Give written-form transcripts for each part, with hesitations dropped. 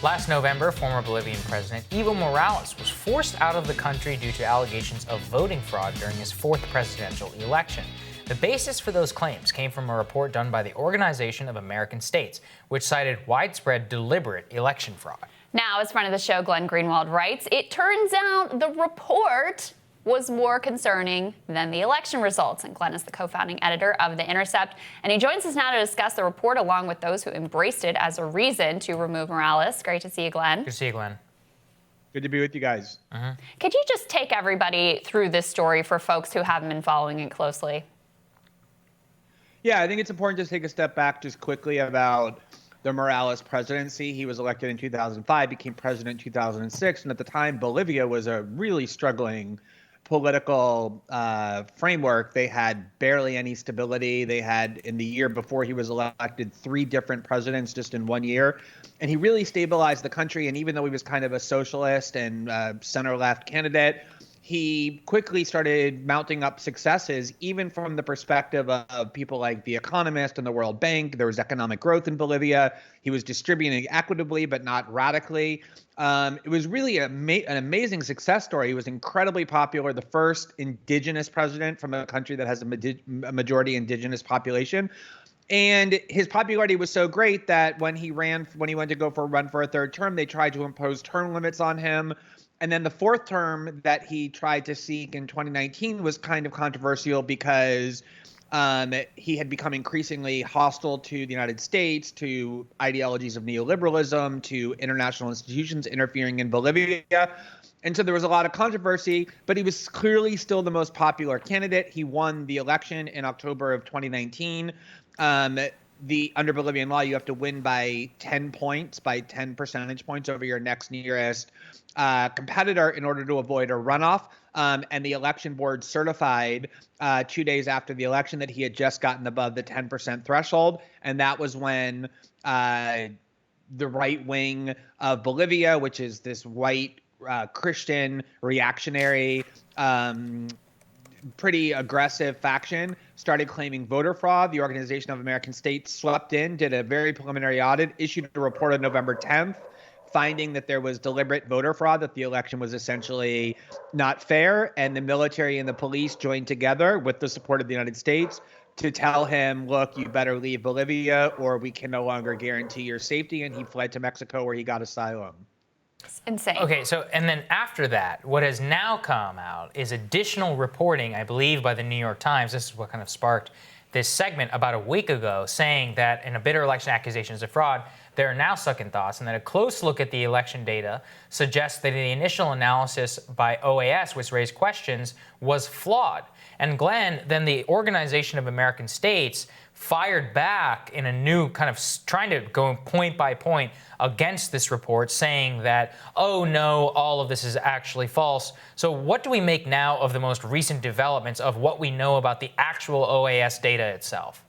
Last November, former Bolivian President Evo Morales was forced out of the country due to allegations of voting fraud during his fourth presidential election. The basis for those claims came from a report done by the Organization of American States, which cited widespread deliberate election fraud. Now, as friend of the show Glenn Greenwald writes, it turns out the report was more concerning than the election results. And Glenn is the co-founding editor of The Intercept, and he joins us now to discuss the report along with those who embraced it as a reason to remove Morales. Great to see you, Glenn. Good to see you, Glenn. Good to be with you guys. Could you just take everybody through this story for folks who haven't been following it closely? Yeah, I think it's important to take a step back just quickly about the Morales presidency. He was elected in 2005, became president in 2006, and at the time, Bolivia was a really struggling political framework. They had barely any stability. They had, in the year before he was elected, 3 different presidents just in 1 year. And he really stabilized the country. And even though he was kind of a socialist and center-left candidate, he quickly started mounting up successes, even from the perspective of people like The Economist and the World Bank. There was economic growth in Bolivia. He was distributing equitably, but not radically. It was really an amazing success story. He was incredibly popular, the first indigenous president from a country that has a majority indigenous population. And his popularity was so great that when he went to go for a run for a third term, they tried to impose term limits on him. And then the fourth term that he tried to seek in 2019 was kind of controversial because he had become increasingly hostile to the United States, to ideologies of neoliberalism, to international institutions interfering in Bolivia. And so there was a lot of controversy, but he was clearly still the most popular candidate. He won the election in October of 2019. Under Bolivian law, you have to win by 10 points, by 10 percentage points over your next nearest competitor in order to avoid a runoff. And the election board certified 2 days after the election that he had just gotten above the 10% threshold. And that was when the right wing of Bolivia, which is this white Christian reactionary pretty aggressive faction, started claiming voter fraud. The Organization of American States swept in, did a very preliminary audit, issued a report on November 10th, finding that there was deliberate voter fraud, that the election was essentially not fair. And the military and the police joined together with the support of the United States to tell him, look, you better leave Bolivia or we can no longer guarantee your safety. And he fled to Mexico where he got asylum. Insane. Okay, so, and then after that, what has now come out is additional reporting, I believe, by the New York Times. This is what kind of sparked this segment about a week ago, saying that in a bitter election accusations of fraud, there are now second thoughts, and that a close look at the election data suggests that the initial analysis by OAS, which raised questions, was flawed. And Glenn, then the Organization of American States fired back in a new kind of trying to go point by point against this report, saying that, oh no, all of this is actually false. So what do we make now of the most recent developments of what we know about the actual OAS data itself?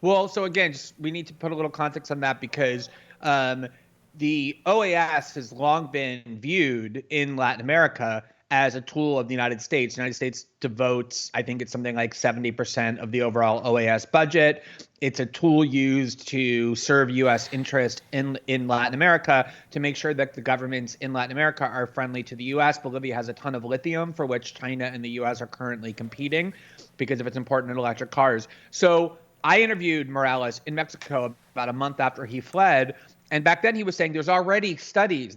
Well, so again, we need to put a little context on that because the OAS has long been viewed in Latin America as a tool of the United States. The United States devotes, I think it's something like 70% of the overall OAS budget. It's a tool used to serve U.S. interest in Latin America to make sure that the governments in Latin America are friendly to the U.S. Bolivia has a ton of lithium for which China and the U.S. are currently competing because of its important in electric cars. So I interviewed Morales in Mexico about a month after he fled. And back then he was saying there were already studies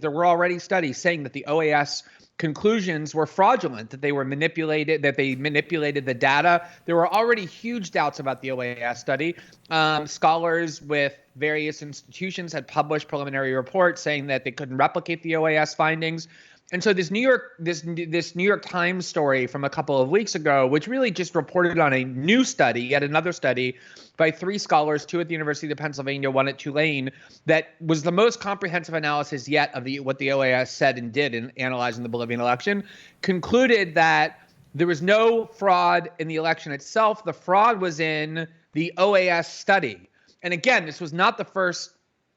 saying that the OAS conclusions were fraudulent, that they were manipulated, that they manipulated the data. There were already huge doubts about the OAS study. Scholars with various institutions had published preliminary reports saying that they couldn't replicate the OAS findings. And so this New York Times story from a couple of weeks ago, which really just reported on a new study, yet another study by 3 scholars, 2 at the University of Pennsylvania, 1 at Tulane, that was the most comprehensive analysis yet of what the OAS said and did in analyzing the Bolivian election, concluded that there was no fraud in the election itself. The fraud was in the OAS study. And again, this was not the first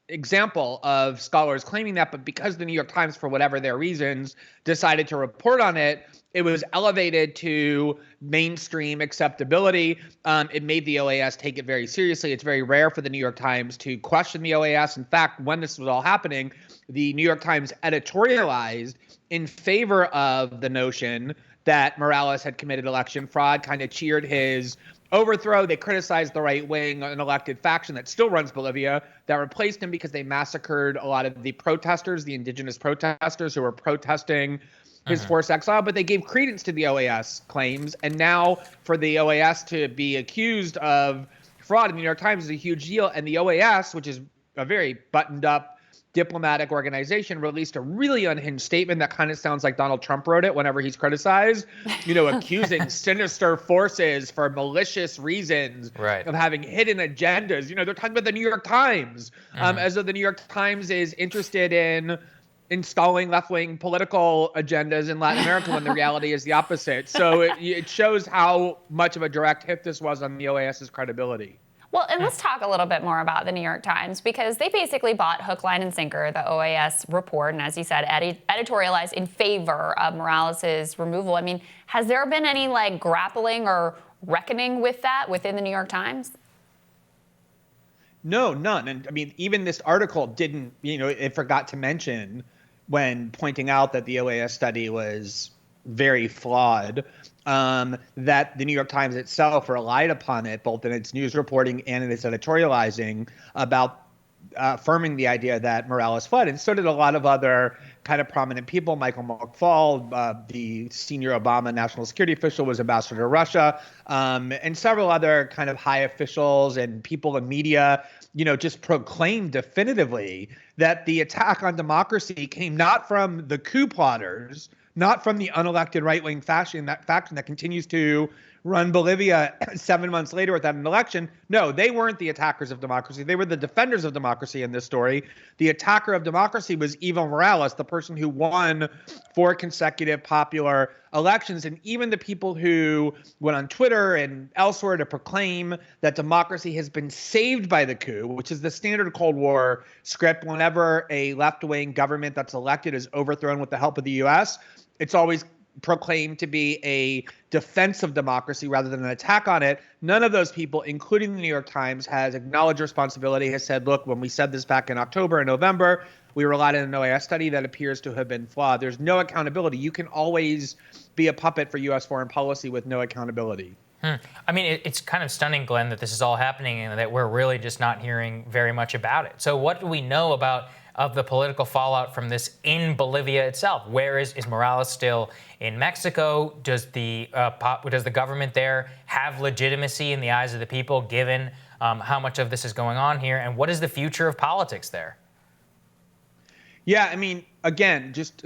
example of scholars claiming that, but because the New York Times, for whatever their reasons, decided to report on it, it was elevated to mainstream acceptability. It made the OAS take it very seriously. It's very rare for the New York Times to question the OAS. In fact, when this was all happening, the New York Times editorialized in favor of the notion that Morales had committed election fraud, kind of cheered his overthrow. They criticized the right wing, an elected faction that still runs Bolivia, that replaced him because they massacred a lot of the protesters, the indigenous protesters who were protesting his forced exile. But they gave credence to the OAS claims. And now for the OAS to be accused of fraud in the New York Times is a huge deal. And the OAS, which is a very buttoned up diplomatic organization, released a really unhinged statement that kind of sounds like Donald Trump wrote it whenever he's criticized, accusing sinister forces for malicious reasons of having hidden agendas. They're talking about the New York Times, as though the New York Times is interested in installing left-wing political agendas in Latin America when the reality is the opposite. So it shows how much of a direct hit this was on the OAS's credibility. Well, and let's talk a little bit more about the New York Times, because they basically bought hook, line, and sinker the OAS report, and as you said, editorialized in favor of Morales' removal. I mean, has there been any grappling or reckoning with that within the New York Times? No, none. And I mean, even this article didn't, it forgot to mention when pointing out that the OAS study was very flawed, that the New York Times itself relied upon it, both in its news reporting and in its editorializing, about affirming the idea that Morales fled. And so did a lot of other kind of prominent people. Michael McFaul, the senior Obama national security official, was ambassador to Russia, and several other kind of high officials and people in media, just proclaimed definitively that the attack on democracy came not from the coup plotters, not from the unelected right-wing faction that continues to run Bolivia 7 months later without an election. No, they weren't the attackers of democracy. They were the defenders of democracy in this story. The attacker of democracy was Evo Morales, the person who won 4 consecutive popular elections. And even the people who went on Twitter and elsewhere to proclaim that democracy has been saved by the coup, which is the standard Cold War script whenever a left-wing government that's elected is overthrown with the help of the U.S., it's always proclaimed to be a defense of democracy rather than an attack on it. None of those people, including the New York Times, has acknowledged responsibility, has said, look, when we said this back in October and November, we relied on an OAS study that appears to have been flawed. There's no accountability. You can always be a puppet for U.S. foreign policy with no accountability. I mean, it's kind of stunning, Glenn, that this is all happening and that we're really just not hearing very much about it. So what do we know about the political fallout from this in Bolivia itself? Where is Morales still in Mexico? Does the government there have legitimacy in the eyes of the people, given how much of this is going on here? And what is the future of politics there? Yeah, I mean, again, just,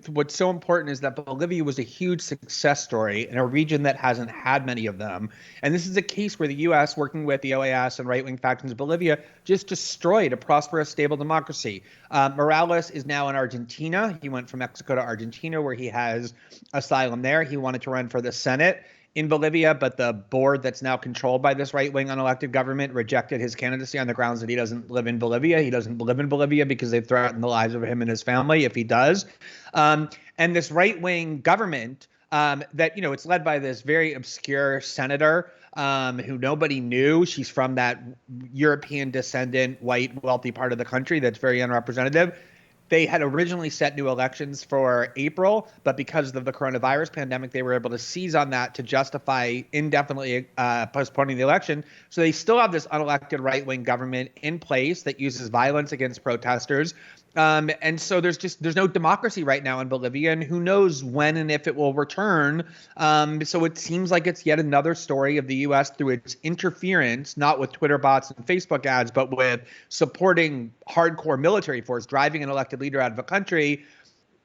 what's so important is that Bolivia was a huge success story in a region that hasn't had many of them. And this is a case where the U.S., working with the OAS and right-wing factions of Bolivia, just destroyed a prosperous, stable democracy. Morales is now in Argentina. He went from Mexico to Argentina, where he has asylum there. He wanted to run for the Senate in Bolivia, but the board that's now controlled by this right-wing unelected government rejected his candidacy on the grounds that he doesn't live in Bolivia. He doesn't live in Bolivia because they've threatened the lives of him and his family if he does. And this right-wing government that, it's led by this very obscure senator who nobody knew. She's from that European descendant, white, wealthy part of the country that's very unrepresentative. They had originally set new elections for April, but because of the coronavirus pandemic, they were able to seize on that to justify indefinitely postponing the election. So they still have this unelected right-wing government in place that uses violence against protesters. And so there's no democracy right now in Bolivia, and who knows when and if it will return. So it seems like it's yet another story of the U.S. through its interference, not with Twitter bots and Facebook ads, but with supporting hardcore military force, driving an elected leader out of a country,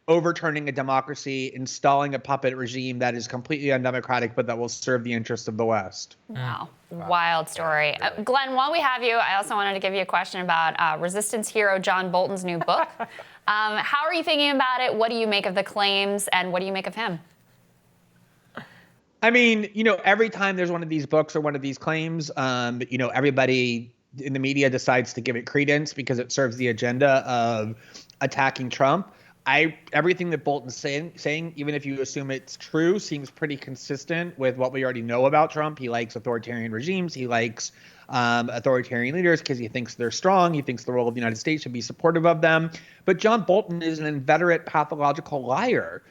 overturning a democracy, installing a puppet regime that is completely undemocratic, but that will serve the interests of the West. Wow. Wild story. Glenn, while we have you, I also wanted to give you a question about resistance hero John Bolton's new book. How are you thinking about it? What do you make of the claims, and what do you make of him? I mean, every time there's one of these books or one of these claims, everybody in the media decides to give it credence because it serves the agenda of attacking Trump. Everything that Bolton's saying, even if you assume it's true, seems pretty consistent with what we already know about Trump. He likes authoritarian regimes. He likes authoritarian leaders because he thinks they're strong. He thinks the role of the United States should be supportive of them. But John Bolton is an inveterate pathological liar.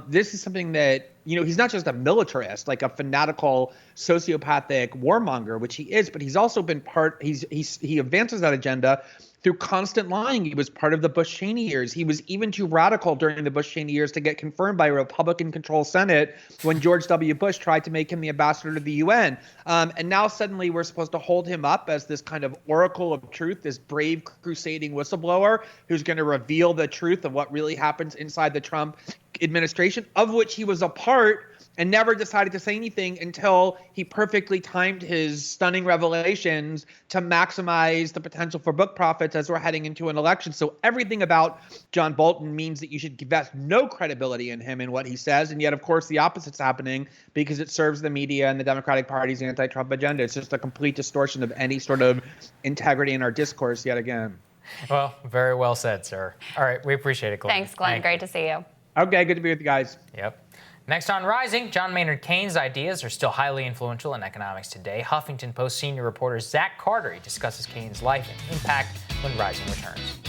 This is something that, he's not just a militarist, like a fanatical sociopathic warmonger, which he is, but he's also been he advances that agenda through constant lying. He was part of the Bush-Cheney years. He was even too radical during the Bush-Cheney years to get confirmed by a Republican-controlled Senate when George W. Bush tried to make him the ambassador to the UN. And now suddenly we're supposed to hold him up as this kind of oracle of truth, this brave crusading whistleblower who's going to reveal the truth of what really happens inside the Trump administration, of which he was a part, and never decided to say anything until he perfectly timed his stunning revelations to maximize the potential for book profits as we're heading into an election. So everything about John Bolton means that you should invest no credibility in him and what he says. And yet, of course, the opposite's happening because it serves the media and the Democratic Party's anti-Trump agenda. It's just a complete distortion of any sort of integrity in our discourse yet again. Well, very well said, sir. All right, we appreciate it, Glenn. Thanks, Glenn. Great to see you. Okay, good to be with you guys. Yep. Next on Rising, John Maynard Keynes' ideas are still highly influential in economics today. Huffington Post senior reporter Zach Carter discusses Keynes' life and impact when Rising returns.